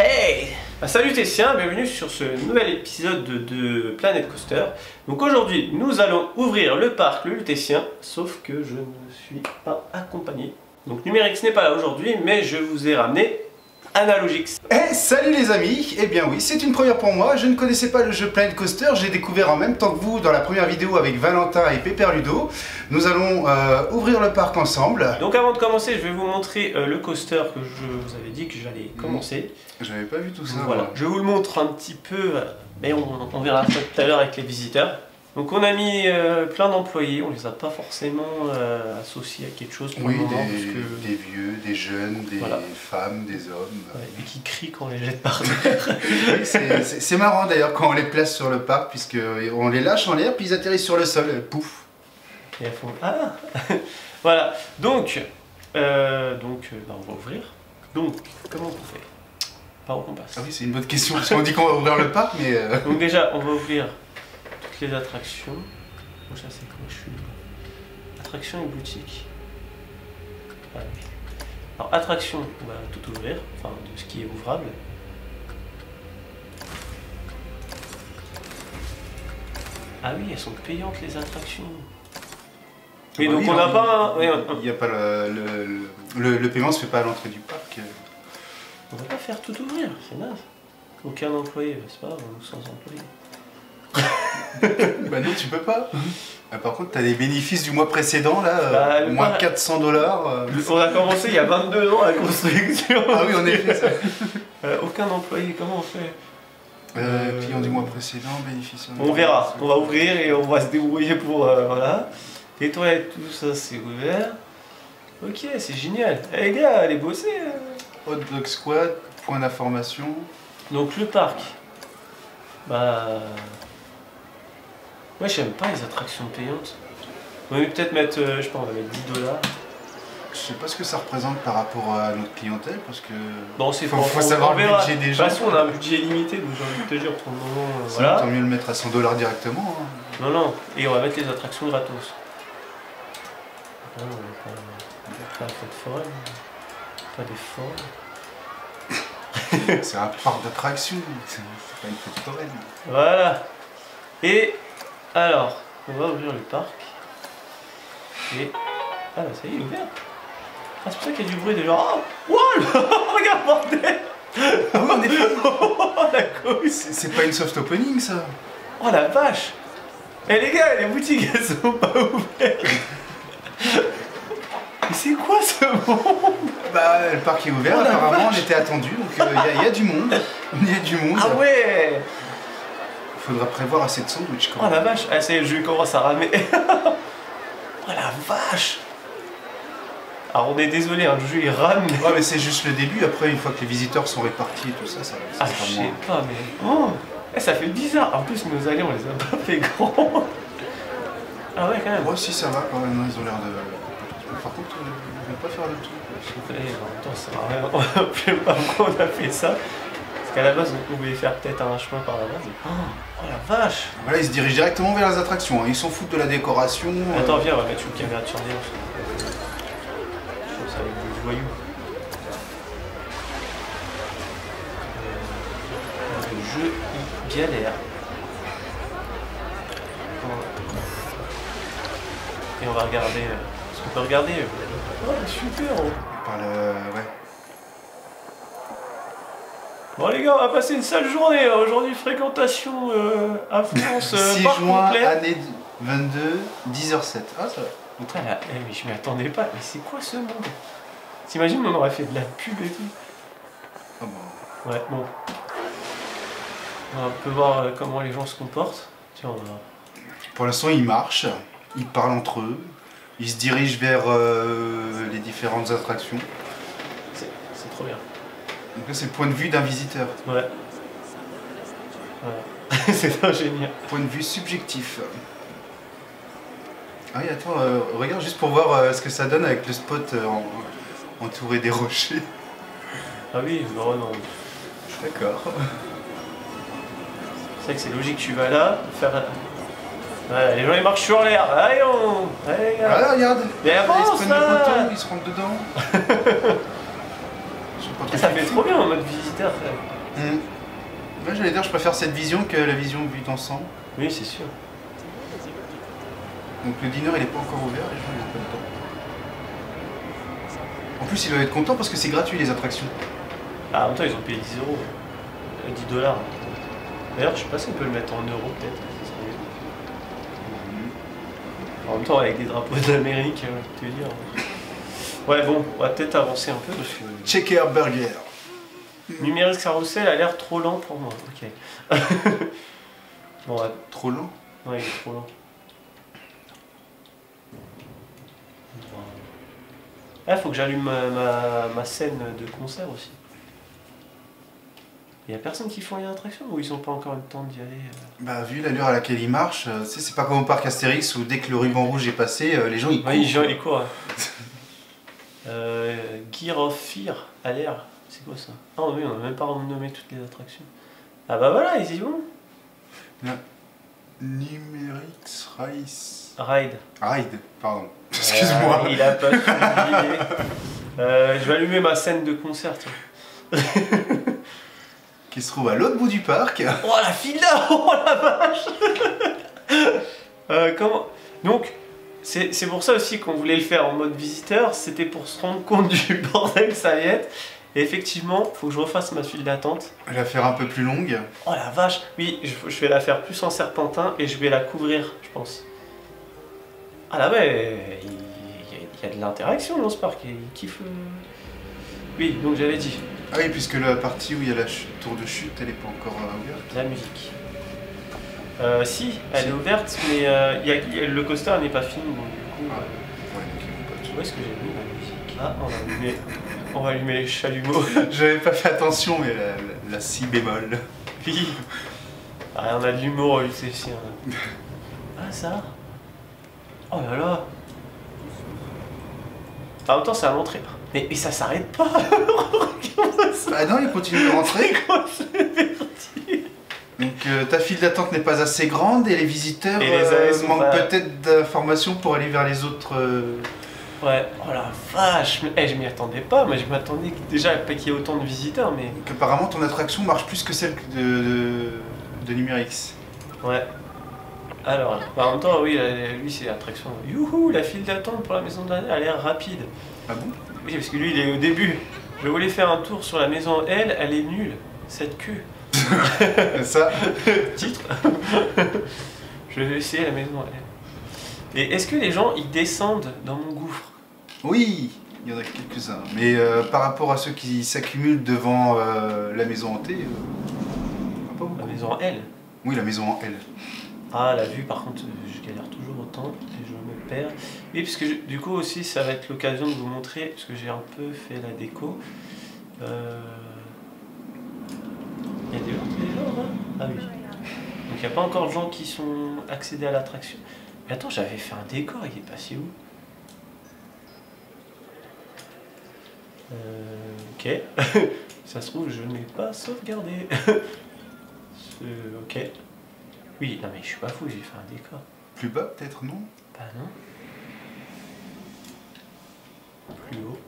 Hey! Salut Tessien, bienvenue sur ce nouvel épisode de Planet Coaster. Donc aujourd'hui, nous allons ouvrir le parc le Lutétien, sauf que je ne suis pas accompagné. Donc Numérix n'est pas là aujourd'hui, mais je vous ai ramené Analogix. Eh, salut les amis. Eh bien oui, c'est une première pour moi. Je ne connaissais pas le jeu Planet Coaster. J'ai découvert en même temps que vous dans la première vidéo avec Valentin et Pépère Ludo. Nous allons ouvrir le parc ensemble. Donc avant de commencer, je vais vous montrer le coaster que je vous avais dit que j'allais commencer. J'avais pas vu tout ça. Voilà, moi. je vous le montre un petit peu, mais on verra ça tout à l'heure avec les visiteurs. Donc on a mis plein d'employés, on les a pas forcément associés à quelque chose pour Oui, le moment, des vieux, des jeunes, des femmes, des hommes. Ouais, et qui crient quand on les jette par terre. Oui, c'est marrant d'ailleurs quand on les place sur le parc, puisqu'on les lâche en l'air, puis ils atterrissent sur le sol, et pouf. Et elles font ah. Voilà, donc on va ouvrir. Donc, comment on fait? Par où on passe? Ah oui, c'est une bonne question, parce qu'on dit qu'on va ouvrir le parc, mais... Donc déjà, on va ouvrir toutes les attractions. Bon, ça c'est comment je suis. Attractions et boutiques. Ah, oui. Alors, attractions, on va tout ouvrir, enfin de ce qui est ouvrable. Ah oui, elles sont payantes les attractions. Et donc on n'a pas un... Il n'y a pas le paiement se fait pas à l'entrée du parc. On va pas faire tout ouvrir, c'est naze. Aucun employé, c'est pas grave, on est sans employé. Bah non, tu peux pas. Ah, par contre, t'as les bénéfices du mois précédent, là, moins 400 $. On a commencé il y a 22 ans la construction. Ah oui, en effet, ça. Aucun employé, comment on fait? Client du mois précédent, bénéfice. On verra, on va ouvrir et on va se débrouiller pour... voilà. Les toilettes, tout ça, c'est ouvert. Ok, c'est génial. Eh les gars, allez bosser. Hot Dog Squad, point d'information. Donc le parc. Bah... Moi j'aime pas les attractions payantes. On va peut-être mettre, je sais pas, on va mettre 10 $. Je sais pas ce que ça représente par rapport à notre clientèle, parce que... Bon, c'est faut savoir le budget des gens. De toute façon, on a un budget limité, donc j'ai envie de te dire, pour le moment, voilà. Tant mieux le mettre à 100 $ directement. Hein. Non, non, et on va mettre les attractions gratos. Non, on va pas de foraine. Pas des foraines. C'est un parc d'attractions, c'est pas une petite foraine. Voilà. Et alors, on va ouvrir le parc. Et... Ah bah ça y est, il est ouvert. Ah c'est pour ça qu'il y a du bruit des gens. Oh, wow, regarde bordel. Ah oui, en effet. Oh la cause. C'est pas une soft opening ça. Oh la vache. Eh les gars, les boutiques elles sont pas ouvertes. Mais c'est quoi ce monde? Bah le parc est ouvert, apparemment on était attendu, donc il y a du monde. Il y a du monde. Ah ouais. Il faudra prévoir assez de sandwich quand même. Oh la vache, ah, ça y est, le jeu commence à ramer. Oh la vache. Alors on est désolé, hein, le jeu il rame. Ouais mais c'est juste le début, après une fois que les visiteurs sont répartis et tout ça, ça ah je sais pas mais... Oh, ça fait bizarre, en plus nos allées on les a pas fait grands. Ah ouais quand même. Moi aussi ça va quand même, ils ont l'air de... Par contre, je vais pas faire le tour. En même temps ça sert à rien, je sais pas pourquoi on a fait ça. Parce qu'à la base on pouvait faire peut-être un chemin par la base. Et... Oh la vache. Voilà, ils se dirigent directement vers les attractions, hein. Ils s'en foutent de la décoration. Attends viens, on va mettre une caméra de surveillance. Ça avec des voyous. Le jeu il galère. Et on va regarder. Est-ce qu'on peut regarder? Oh super! Par le... ouais. Bon les gars, on va passer une sale journée. Aujourd'hui fréquentation à France. 6 juin, complet. année 22, 10h07. Ah ça va. Putain, là, mais je m'y attendais pas. Mais c'est quoi ce monde? T'imagines, on aurait fait de la pub et tout. Oh bon. Ouais, bon. On peut voir comment les gens se comportent. Tiens, on va... Pour l'instant, ils marchent, ils parlent entre eux, ils se dirigent vers les différentes attractions. C'est trop bien. Donc là, c'est le point de vue d'un visiteur. Ouais. Voilà. C'est ingénieux. Point de vue subjectif. Ah oui, attends, regarde juste pour voir ce que ça donne avec le spot entouré des rochers. Ah oui, non, non. D'accord. C'est vrai que c'est logique, tu vas là, faire... Ouais, les gens ils marchent sur l'air, allez on... Allez les gars. Ah là, regarde. Mais Ils se avance prennent là. le poteau, ils se rentrent dedans. Je sais Ça fait trop bien en mode visiteur. Ouais, j'allais dire, je préfère cette vision que la vision vue d'ensemble. Oui, c'est sûr. Donc le dîner il est pas encore ouvert, les gens ils ont pas le temps. En plus ils doivent être contents parce que c'est gratuit les attractions. Ah, en même temps ils ont payé 10 euros. 10 dollars. D'ailleurs je sais pas si on peut le mettre en euros peut-être. En même temps avec des drapeaux d'Amérique, tu veux dire. Ouais bon, on va peut-être avancer un peu parce que... Checker Burger. Numérique Carousel a l'air trop lent pour moi. Ok. Bon, ouais. Trop lent? Ouais, il est trop lent. Ah, faut que j'allume ma scène de concert aussi. Il y a personne qui font une attraction ou ils ont pas encore le temps d'y aller Bah vu l'allure à laquelle ils marchent, c'est pas comme au parc Astérix où dès que le ruban rouge est passé, les gens ils courent. Ouais, ils courent. Gear of Fear a l'air. C'est quoi ça? Ah oui, on a même pas renommé toutes les attractions. Ah bah voilà, ils y vont. Numérique Race. Ride. Ride, pardon. Excuse-moi. Il a pas suivi. Je vais allumer ma scène de concert. Tiens. Qui se trouve à l'autre bout du parc. Oh la file là. Oh la vache. Comment... Donc, c'est pour ça aussi qu'on voulait le faire en mode visiteur. C'était pour se rendre compte du bordel que ça allait être. Et effectivement, faut que je refasse ma file d'attente. Je vais la faire un peu plus longue. Oh la vache. Oui, je vais la faire plus en serpentin et je vais la couvrir, je pense. Ah là ouais, il y a de l'interaction dans ce parc, il kiffe. Oui, donc j'avais dit. Ah oui, puisque la partie où il y a la tour de chute, elle est pas encore ouverte. La musique. Si, elle est ouverte, mais le coaster n'est pas fini, donc du coup... Ouais, donc ils vont pas Où est-ce que j'ai mis la musique? Ah, on va allumer les chalumeaux. J'avais pas fait attention, mais la si bémol. Oui. Ah, on a de l'humour, lui, c'est ici. Ah, ça. Oh là là. En même temps, c'est à l'entrée. Mais ça s'arrête pas. Ah non, il continue de rentrer. C'est quoi ce vertige? Donc ta file d'attente n'est pas assez grande et les visiteurs Et les AS manquent peut-être d'informations pour aller vers les autres... Ouais, oh la vache, je m'y attendais pas, mais je m'attendais déjà qu'il y ait autant de visiteurs, mais... Donc apparemment ton attraction marche plus que celle de Numérix. Ouais. Alors, en même temps, oui, lui c'est l'attraction. Youhou, la file d'attente pour la maison de l'année a l'air rapide. Ah bon? Oui, parce que lui il est au début. Je voulais faire un tour sur la maison L, elle est nulle, cette queue. Ça. Titre. Je vais essayer la maison L. Et est-ce que les gens ils descendent dans mon gouffre? Oui, il y en a quelques-uns. Mais par rapport à ceux qui s'accumulent devant la maison hantée, pas beaucoup. La maison L? Oui, la maison en L. Ah, la vue, par contre, je galère toujours autant et je me perds. Oui, parce que du coup aussi, ça va être l'occasion de vous montrer, parce que j'ai un peu fait la déco. Il y a des gens là? Ah oui. Donc il n'y a pas encore de gens qui sont accédés à l'attraction. Mais attends, j'avais fait un décor, il est passé où? Ok. Ça se trouve, je n'ai pas sauvegardé. Ok. Oui, non mais je suis pas fou, j'ai fait un décor. Plus bas peut-être, non? Bah non. Plus haut.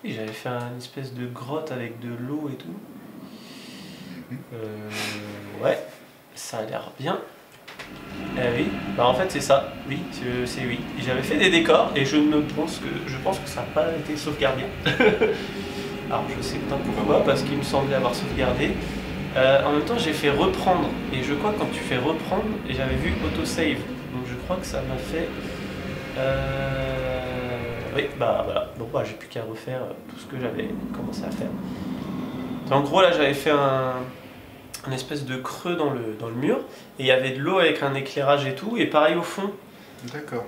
Oui, j'avais fait une espèce de grotte avec de l'eau et tout. Ouais, ça a l'air bien. Oui, bah en fait c'est ça. Oui, c'est oui. J'avais fait des décors et je pense que ça n'a pas été sauvegardé. Alors je sais pas pourquoi, parce qu'il me semblait avoir sauvegardé. En même temps j'ai fait reprendre et je crois que quand tu fais reprendre, et j'avais vu autosave, donc je crois que ça m'a fait oui bah voilà, bon bah j'ai plus qu'à refaire tout ce que j'avais commencé à faire. En gros là j'avais fait un espèce de creux dans le mur et il y avait de l'eau avec un éclairage et tout, et pareil au fond. D'accord.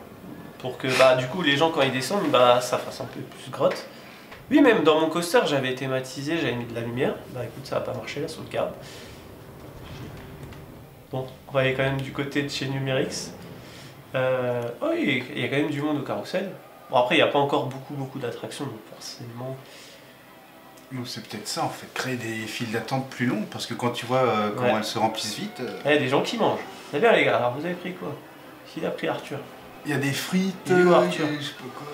Pour que bah du coup les gens quand ils descendent, bah ça fasse un peu plus grotte. Oui, même dans mon coaster, j'avais thématisé, j'avais mis de la lumière. Bah écoute, ça va pas marcher la sauvegarde. Bon, on va aller quand même du côté de chez Numérix. Oh, il y a quand même du monde au carrousel. Bon, après, il n'y a pas encore beaucoup d'attractions, donc forcément... Donc c'est peut-être ça en fait, créer des files d'attente plus longues, parce que quand tu vois comment elles se remplissent vite... Il y a des gens qui mangent. Très bien les gars, alors vous avez pris quoi? Qui a pris Arthur? Il y a des frites, Arthur. je sais pas quoi...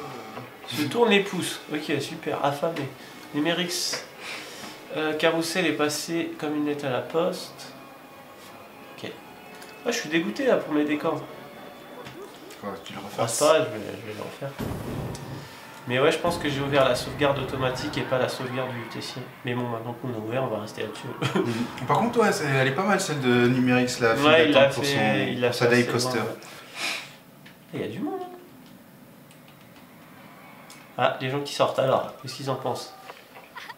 Se tourne les pouces. Ok, super. Affamé. Numérix. Carrousel est passé comme une lettre à la poste. Ok. Ah, je suis dégoûté là pour mes décors. Tu le Ah, c'est pas grave, je vais le refaire. Mais ouais, je pense que j'ai ouvert la sauvegarde automatique et pas la sauvegarde du Tessien. Mais bon, maintenant qu'on a ouvert, on va rester là-dessus. Par contre, ouais, elle est pas mal celle de Numérix là. Ouais, il a pour fait, il a sa fait dive assez coaster. loin, ouais. Il y a du monde. Hein. Ah, les gens qui sortent alors, qu'est-ce qu'ils en pensent?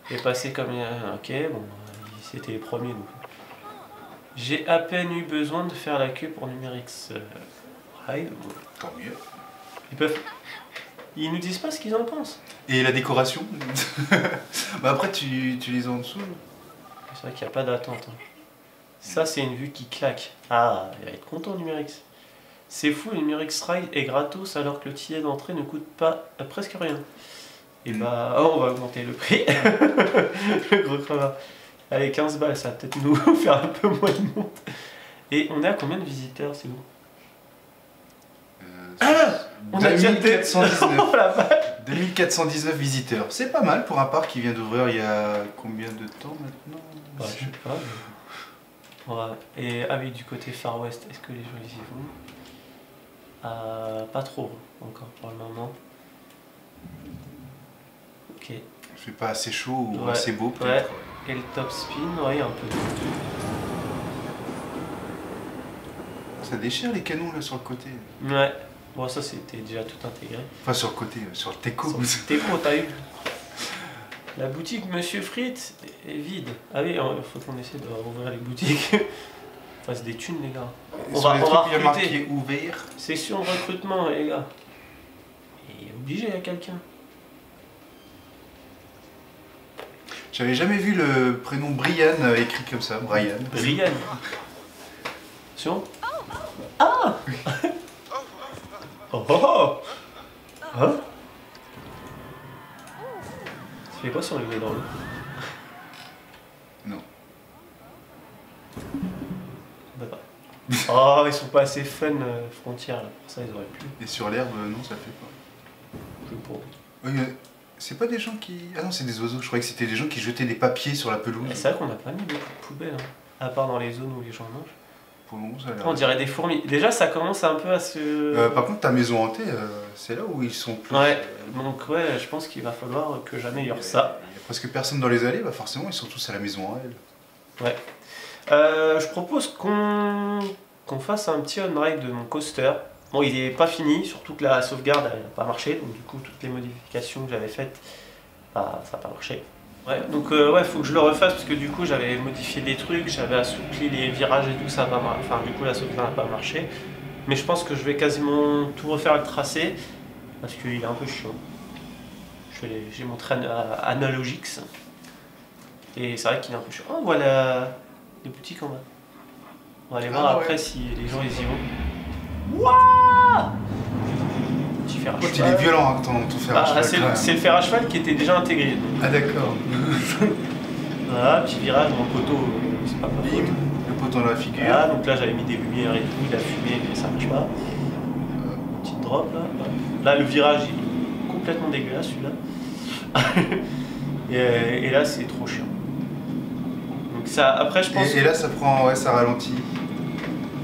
Il est passé comme... Ok, bon, c'était les premiers donc. J'ai à peine eu besoin de faire la queue pour Numérix. Ride. Tant mieux. Ils nous disent pas ce qu'ils en pensent. Et la décoration bah après, tu les as en dessous. C'est vrai qu'il n'y a pas d'attente. Hein. Ça, c'est une vue qui claque. Ah, il va être content, Numérix. C'est fou, le Numérix Ride est gratos alors que le ticket d'entrée ne coûte pas presque rien. Et bah, oh, on va augmenter le prix. Le gros crevard. Allez, 15 balles, ça va peut-être nous faire un peu moins de monde. Et on est à combien de visiteurs, c'est où? On a déjà 2419. Oh la vache. 2419 visiteurs. C'est pas mal pour un parc qui vient d'ouvrir il y a combien de temps maintenant? Bah, je sais pas. Mais... Ouais. Et ah oui, du côté Far West, est-ce que les gens y vont? Pas trop encore pour le moment. Ok. Il fait pas assez chaud ou Ouais. assez beau Ouais. peut-être. Et le top spin, ouais, un peu. Ça déchire les canons là sur le côté. Ouais. Bon, ça c'était déjà tout intégré. Enfin sur le côté, sur le teco. T'es pro, t'as eu. La boutique Monsieur Frites est vide. Ah oui, il faut qu'on essaie de rouvrir les boutiques. On fasse des thunes, les gars. On Sur va les trucs, il y a recruter. marqué ouvert. Session de recrutement, les gars. Et obligé, il y a quelqu'un. J'avais jamais vu le prénom Brian écrit comme ça, Brian. Brian. Attention. Ah. Oh oh oh. Hein? Tu fais quoi si on le met dans l'eau? Non. Bah pas. Oh, ils sont pas assez fun frontières là, pour ça ils auraient pu. Et sur l'herbe, non, ça fait pas. Je sais pas. Oui, mais c'est pas des gens qui... Ah non, c'est des oiseaux. Je croyais que c'était des gens qui jetaient des papiers sur la pelouse. C'est vrai qu'on n'a pas mis beaucoup de poubelles, hein. À part dans les zones où les gens mangent. Pour le moment, ça a l'air... On dirait des fourmis. Déjà, ça commence un peu à se... par contre, ta maison hantée, c'est là où ils sont plus... Ouais, donc ouais, je pense qu'il va falloir que j'améliore ça. Il y a presque personne dans les allées, bah forcément, ils sont tous à la maison à elle. Ouais. Je propose qu'on fasse un petit on-ride de mon coaster. Bon, il n'est pas fini, surtout que la sauvegarde n'a pas marché, donc du coup, toutes les modifications que j'avais faites, bah, ça n'a pas marché. Ouais, donc ouais, faut que je le refasse parce que du coup, j'avais modifié des trucs, j'avais assoupli les virages et tout, ça va pas. Enfin, du coup, la sauvegarde n'a pas marché. Mais je pense que je vais quasiment tout refaire le tracé parce qu'il est un peu chiant. J'ai montré Analogix. Et c'est vrai qu'il est un peu chiant. Oh, voilà les boutiques en bas. On va aller voir après ouais. si les gens ils y vont. Wouah! Petit fer à Il cheval. est violent, hein, ton fer à cheval. C'est le fer à cheval qui était déjà intégré. Ah d'accord. Voilà, petit virage, mon poteau, c'est pas Bim, possible. le poteau dans la figure. Voilà, donc là j'avais mis des lumières et tout, de la fumée, mais ça marche pas. Petite drop là. Là le virage il est complètement dégueulasse celui-là. et là c'est trop chiant. Donc ça, après je pense... Et là ça prend, ouais, ça ralentit.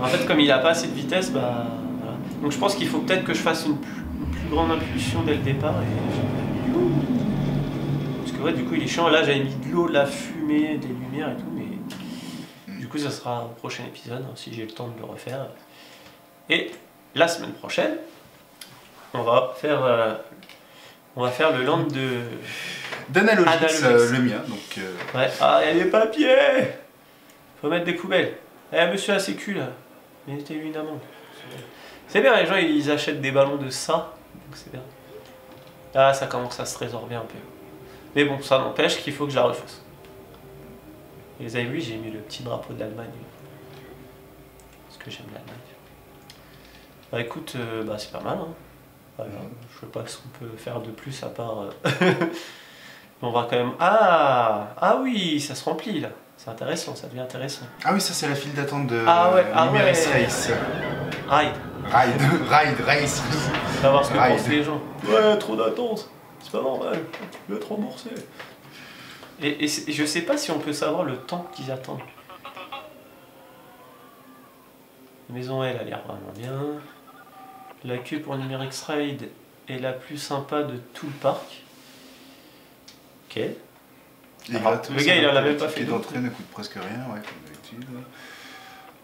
En fait comme il a pas assez de vitesse, bah voilà. Donc je pense qu'il faut peut-être que je fasse une plus grande impulsion dès le départ. Parce que ouais, du coup il est chiant. Là j'avais mis de l'eau, de la fumée, des lumières et tout, mais du coup ça sera au prochain épisode, hein, si j'ai le temps de le refaire. Et la semaine prochaine, on va faire le land D'Analogix, Analogix. le mien, donc... Ouais, ah, il y a des papiers! Faut mettre des poubelles. Eh, monsieur a ses culs là, mettez-lui une amende. C'est bien, les gens ils achètent des ballons de ça, donc c'est bien. Ah, ça commence à se résorber un peu. Mais bon, ça n'empêche qu'il faut que je la refasse. Et vous avez vu, j'ai mis le petit drapeau de l'Allemagne. Parce que j'aime l'Allemagne. Bah écoute, bah c'est pas mal, hein. Voilà. Je sais pas ce qu'on peut faire de plus à part... On va quand même... Ah oui, ça se remplit là. C'est intéressant, ça devient intéressant. Ah oui, ça c'est la file d'attente de ouais. Numérix Race. Ride. Ride, Race. On va voir ce que Ride. pensent les gens. Ouais, trop d'attente. C'est pas normal, je vais te rembourser. Et je sais pas si on peut savoir le temps qu'ils attendent. La maison, elle a l'air vraiment bien. La queue pour Numérix Ride est la plus sympa de tout le parc. Ok. Alors, le gars, il en a même pas fait. Le d'entrée ne coûte presque rien, ouais, comme d'habitude.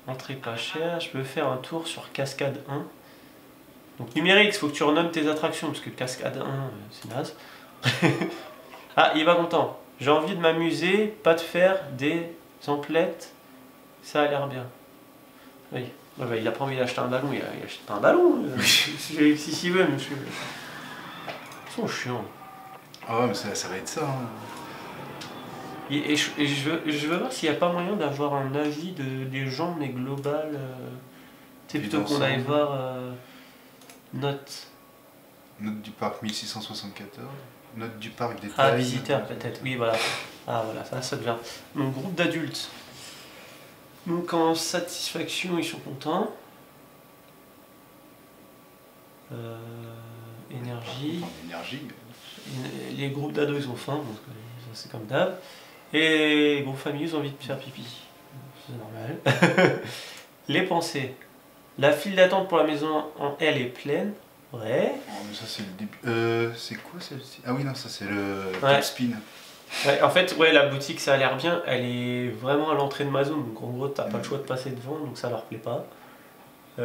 Entrée pas chère. Je peux faire un tour sur Cascade 1. Donc Numérix, faut que tu renommes tes attractions, parce que Cascade 1, c'est naze. Ah, il est pas content. J'ai envie de m'amuser, pas de faire des emplettes. Ça a l'air bien. Oui. Ouais, bah, il a pas envie d'acheter un ballon, il achète pas un ballon. Si s'il veut, monsieur. Ils sont chiants. Ah ouais, mais ça va être ça. Hein. Et je veux voir s'il n'y a pas moyen d'avoir un avis des gens, mais global. C'est plutôt qu'on aille voir note. Note du parc 1674. Note du parc détail. Ah, visiteur peut-être, oui, voilà. Ah, voilà, ça devient. Donc, groupe d'adultes. Donc, en satisfaction, ils sont contents. Énergie. Énergie. Les groupes d'ados, ils ont faim, donc c'est comme d'hab. Et les groupes familles, ils ont envie de faire pipi. C'est normal. Les pensées. La file d'attente pour la maison en L est pleine. Ouais. Oh, mais ça, c'est le début. C'est quoi celle-ci? Ah oui, non, ça, c'est le Top Spin. Ouais, en fait, ouais, la boutique, ça a l'air bien. Elle est vraiment à l'entrée de ma zone. Donc, en gros, t'as pas le choix de passer devant, donc ça leur plaît pas.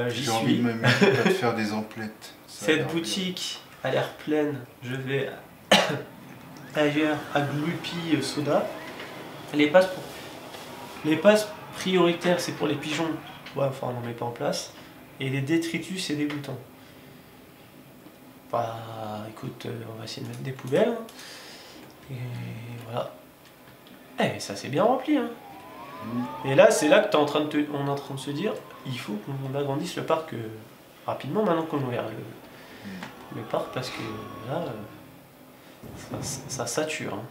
J'y J'ai envie de m'amuser, pas de faire des emplettes. Cette boutique a l'air pleine. Je vais ailleurs à Gloopy Soda. Les passes prioritaires, c'est pour les pigeons. Ouais, enfin, on n'en met pas en place. Et les détritus, c'est dégoûtant. Bah, écoute, on va essayer de mettre des poubelles. Et voilà. Eh, ça c'est bien rempli. Hein. Et là, c'est là que on est en train de se dire, il faut qu'on agrandisse le parc rapidement maintenant qu'on a ouvert le parc, parce que là, ça sature. Hein.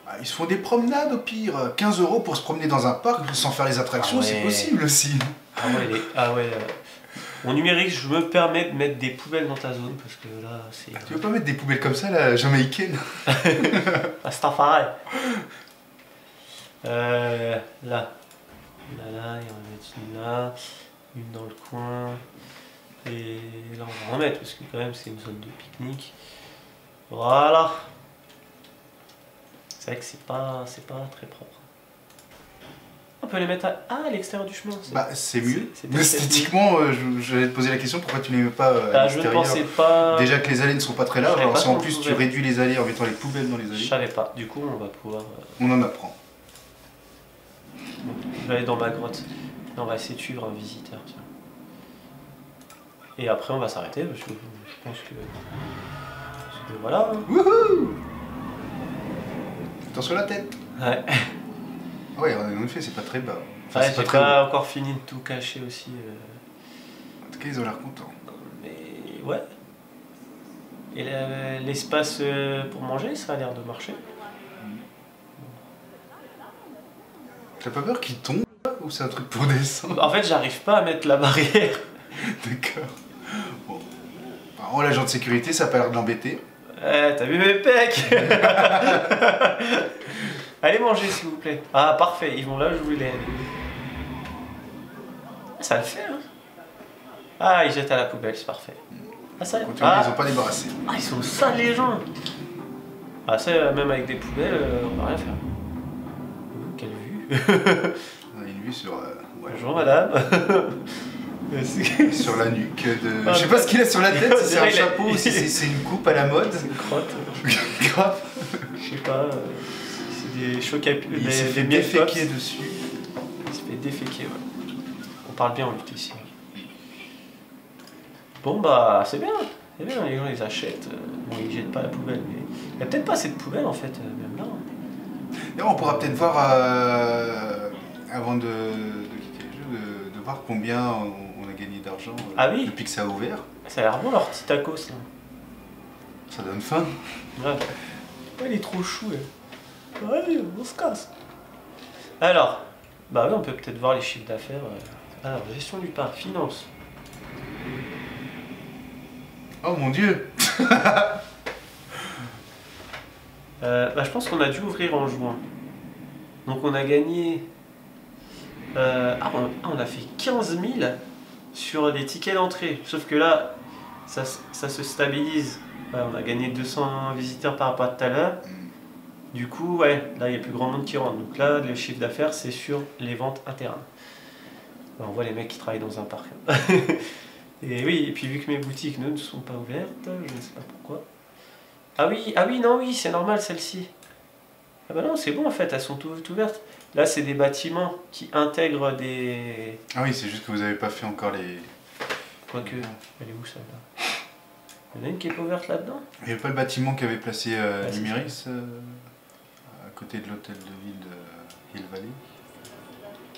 Ah, ils se font des promenades au pire. 15 € pour se promener dans un parc sans faire les attractions, c'est possible aussi. Ah ouais. Mon numérique, je me permets de mettre des poubelles dans ta zone, parce que là, c'est... Tu veux pas mettre des poubelles comme ça, la jamaïcaine? Ah, c'est un pareil. Là, il va mettre une là, une dans le coin, et là on va en mettre, parce que quand même c'est une zone de pique-nique. Voilà. C'est vrai que c'est pas très propre. On peut les mettre à l'extérieur du chemin. Bah c'est mieux. Esthétiquement, je vais te poser la question, pourquoi tu les mets pas à l'extérieur? Je ne pensais pas... Déjà que les allées ne sont pas très larges, alors si en plus tu réduis les allées en mettant les poubelles dans les allées... Je savais pas, du coup on va pouvoir... On en apprend. Je vais aller dans ma grotte. Là, on va essayer de suivre un visiteur. Tiens. Et après on va s'arrêter, parce que je pense que... Voilà. Wouhou! Attention à la tête. Ouais. Ouais, en effet, c'est pas très bas. Enfin, ouais, j'ai pas encore fini de tout cacher aussi. En tout cas, ils ont l'air contents. Mais ouais. Et l'espace pour manger, ça a l'air de marcher. T'as pas peur qu'ils tombent ou c'est un truc pour descendre? En fait, j'arrive pas à mettre la barrière. D'accord. Bon. En l'agent de sécurité, ça a pas l'air de l'embêter. Ouais, t'as vu mes pecs? Allez manger s'il vous plaît. Ah parfait, ils vont là où je voulais aller. Ça le fait hein. Ah ils jettent à la poubelle, c'est parfait. Ah ça ils ont pas débarrassé. Ah ils sont sales les gens. Ah ça même avec des poubelles, on va rien faire. Quelle vue. Une vue sur... Ouais. Bonjour madame. Sur la nuque de... Je sais pas ce qu'il a sur la tête, si c'est un chapeau ou si c'est une coupe à la mode. C'est une crotte. Grave. Je sais pas. Des chocs à pied. Il s'est fait déféquer dessus. Il s'est fait déféquer, ouais. On parle bien en lutte ici. Bon bah c'est bien, les gens les achètent. Bon ils jettent pas la poubelle, mais il y a peut-être pas assez de poubelle en fait, même là. D'ailleurs on pourra peut-être voir, avant de quitter le jeu, de voir combien on a gagné d'argent depuis que ça a ouvert. Ça a l'air bon leur petit tacos là. Ça donne faim. Ouais, il est trop chou. Allez, on se casse. Alors, bah oui, on peut peut-être voir les chiffres d'affaires. Alors, gestion du parc, finance. Oh mon dieu. Je pense qu'on a dû ouvrir en juin. Donc on a gagné... on a fait 15 000 sur des tickets d'entrée. Sauf que là, ça se stabilise. Ouais, on a gagné 200 visiteurs par rapport à tout à l'heure. Du coup, ouais, là il y a plus grand monde qui rentre. Donc là, le chiffre d'affaires, c'est sur les ventes internes. On voit les mecs qui travaillent dans un parc. Et oui, et puis vu que mes boutiques ne sont pas ouvertes, je ne sais pas pourquoi. Ah oui, non, oui, c'est normal celle-ci. Ah bah non, c'est bon en fait, elles sont toutes ouvertes. Là, c'est des bâtiments qui intègrent des... Ah oui, c'est juste que vous n'avez pas fait encore les... Quoique, elle est où celle-là? Il y en a une qui est pas ouverte là-dedans? Il n'y avait pas le bâtiment qu'avait placé c'est Numéris à côté de l'hôtel de ville de Hill Valley?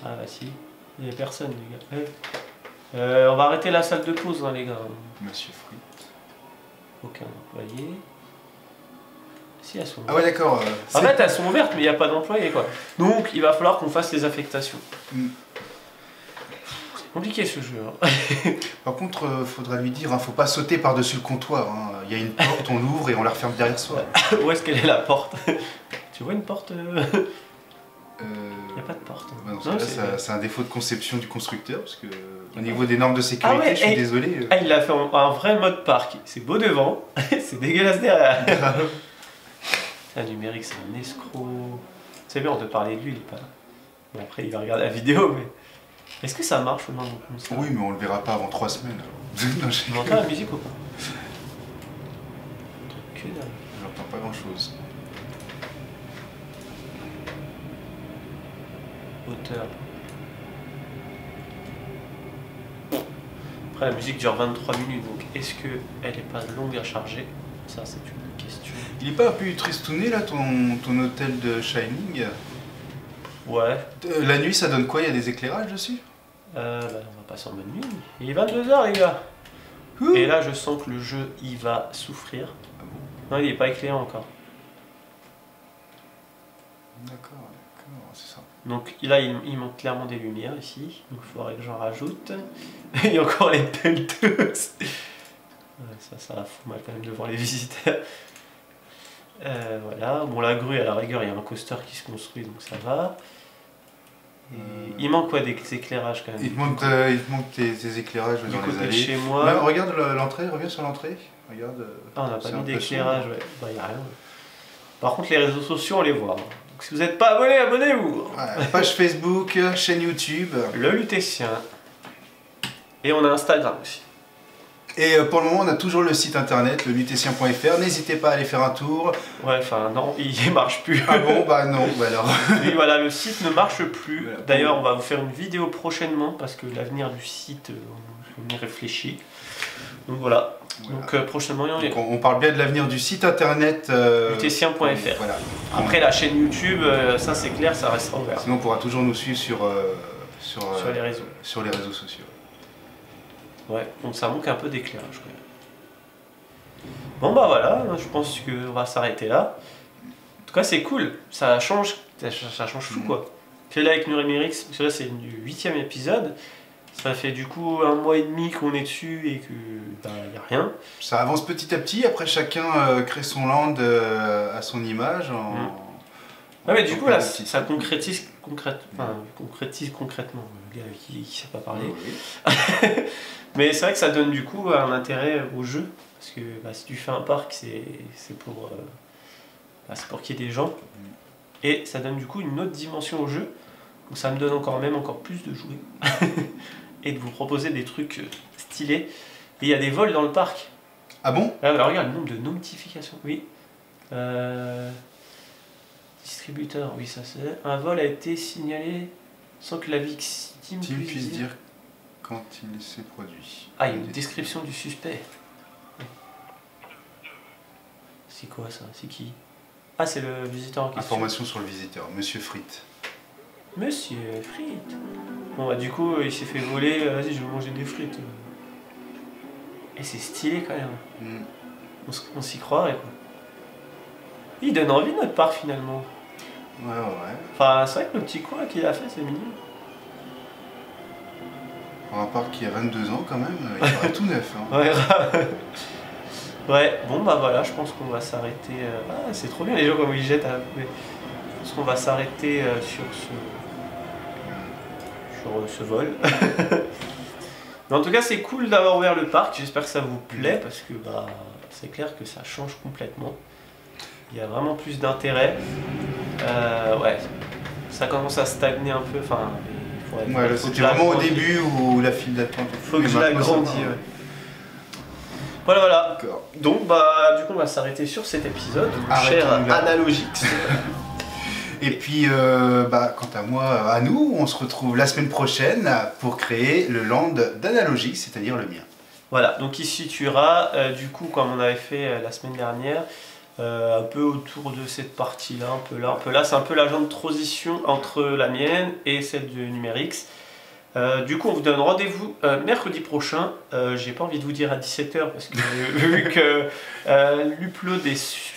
Ah bah si, il n'y a personne les gars. On va arrêter la salle de pause hein, les gars. Monsieur Frites. Aucun employé. Si elles sont ouvertes. Ah ouais d'accord. En fait elles sont ouvertes mais il n'y a pas d'employés quoi. Donc il va falloir qu'on fasse les affectations. C'est compliqué ce jeu. Hein. Par contre, faudra lui dire, faut pas sauter par-dessus le comptoir. Hein. Il y a une porte, on l'ouvre et on la referme derrière soi. Où est-ce qu'elle est la porte? Tu vois une porte? Il n'y a pas de porte. Bah non, c'est un défaut de conception du constructeur, parce que au niveau des normes de sécurité, je suis désolé. Ah, il a fait un vrai mode parc. C'est beau devant, c'est dégueulasse derrière. Un numérique, c'est un escroc. C'est bien, on te parlait de lui, il est pas là. Bon, après, il va regarder la vidéo, mais... Est-ce que ça marche ou non comme ça? Oui, mais on le verra pas avant 3 semaines. Tu entends la musique ou pas? Que dalle. J'entends pas grand-chose. Hauteur. Après la musique dure 23 minutes, donc est-ce qu'elle est pas longue à charger? Ça c'est une question. Il est pas un peu tristouné là ton hôtel de Shining? Ouais. La nuit ça donne quoi? Il y a des éclairages dessus? On va passer en bonne nuit. Il est 22h les gars. Et là je sens que le jeu il va souffrir. Ah bon? Non il est pas éclairé encore. D'accord, c'est ça. Donc là il manque clairement des lumières ici, donc il faudrait que j'en rajoute. Il y a encore les pelleteuses. Ouais, ça la fout mal quand même devant les visiteurs. Voilà, bon la grue à la rigueur il y a un coaster qui se construit donc ça va. Il manque quoi des éclairages quand même. Il te manque tes éclairages dans les allées. Chez moi. Là, regarde l'entrée, reviens sur l'entrée. Regarde. Ah, on n'a pas mis d'éclairage, ouais. Bah, y a rien. Par contre, les réseaux sociaux, on les voit. Donc, si vous n'êtes pas abonné, abonnez-vous. Ouais, page Facebook, chaîne YouTube. Le Lutétien. Et on a Instagram aussi. Et pour le moment, on a toujours le site internet, le lutétien.fr. N'hésitez pas à aller faire un tour. Ouais, enfin, non, il marche plus. Ah bon, bah non, bah alors. Oui, voilà, le site ne marche plus. Voilà. D'ailleurs, on va vous faire une vidéo prochainement parce que l'avenir du site, on y réfléchit. Donc voilà. Donc prochainement, Donc, on parle bien de l'avenir du site internet lutétien.fr. Voilà. Après, la chaîne YouTube, ça c'est clair, ça restera ouvert. Sinon, on pourra toujours nous suivre sur les réseaux. Sur les réseaux sociaux. Ouais, donc ça manque un peu d'éclairage quand même. Bon bah voilà, je pense qu'on va s'arrêter là. En tout cas c'est cool, ça change tout quoi. Puis là avec Numéris, parce que là c'est du 8e épisode, ça fait du coup 1 mois et demi qu'on est dessus et que bah y a rien. Ça avance petit à petit, après chacun crée son land à son image. Ouais mais du coup là ça concrétise concrètement, le gars qui sait pas parler. Oui. Mais c'est vrai que ça donne du coup un intérêt au jeu, parce que bah, si tu fais un parc, c'est pour qu'il y ait des gens, et ça donne du coup une autre dimension au jeu, donc ça me donne encore plus de jouer, et de vous proposer des trucs stylés. Et il y a des vols dans le parc. Ah bon? Alors regarde le nombre de notifications, oui. Distributeur, oui ça c'est. Un vol a été signalé sans que la victime puisse dire quand il s'est produit. Ah, il y a une description du suspect. C'est quoi ça? C'est qui? Ah, c'est le visiteur en question. Information sur le visiteur, Monsieur Frites. Monsieur Frites. Bon bah du coup, il s'est fait voler, vas-y je vais manger des frites. Et c'est stylé quand même. On s'y croirait quoi. Il donne envie notre parc finalement. Ouais. Enfin, c'est vrai que le petit coin qu'il a fait, c'est mignon. Pour un parc qui a 22 ans quand même, il paraît tout neuf. Hein. Ouais. Ouais, bon bah voilà, je pense qu'on va s'arrêter. Ah, c'est trop bien les gens comme ils jettent. Mais je pense qu'on va s'arrêter sur ce vol. Mais en tout cas, c'est cool d'avoir ouvert le parc. J'espère que ça vous plaît parce que bah, c'est clair que ça change complètement. Il y a vraiment plus d'intérêt. Ouais, ça commence à stagner un peu. Enfin, ouais, c'était vraiment au début où la file d'attente. Faut que je l'agrandisse. Ouais. Voilà. Donc, bah, du coup, on va s'arrêter sur cet épisode, cher Analogix. Et puis, quant à moi, à nous, on se retrouve la semaine prochaine pour créer le land d'Analogix, c'est-à-dire le mien. Voilà, donc il se situera, du coup, comme on avait fait la semaine dernière, un peu autour de cette partie-là, un peu là. C'est un peu l'agent de transition entre la mienne et celle de Numérix. Du coup, on vous donne rendez-vous mercredi prochain. J'ai pas envie de vous dire à 17 h parce que vu que l'upload est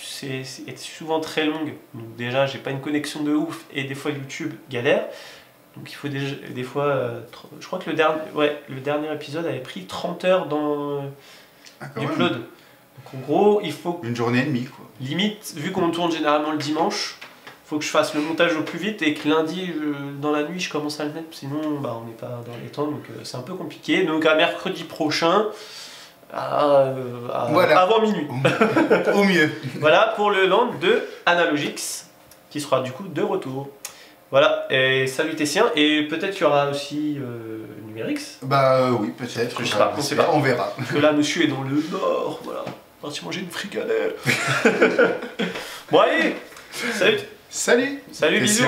souvent très longue, donc déjà j'ai pas une connexion de ouf et des fois YouTube galère. Donc il faut des fois, je crois que le dernier épisode avait pris 30 heures dans l'upload. Donc en gros, il faut... Une journée et demie quoi. Limite, vu qu'on tourne généralement le dimanche, faut que je fasse le montage au plus vite et que lundi, dans la nuit, je commence à le mettre. Sinon, bah, on n'est pas dans les temps, donc c'est un peu compliqué. Donc à mercredi prochain, voilà. Avant minuit. Au mieux. Voilà pour le land de Analogix, qui sera du coup de retour. Voilà, et salutations, et peut-être qu'il y aura aussi Numérix. Bah oui, peut-être. Je sais pas, on sait pas. On verra. Parce que là, monsieur est dans le nord, voilà. Parti manger une fricadelle. Bon allez, salut. Salut. Salut, bisous.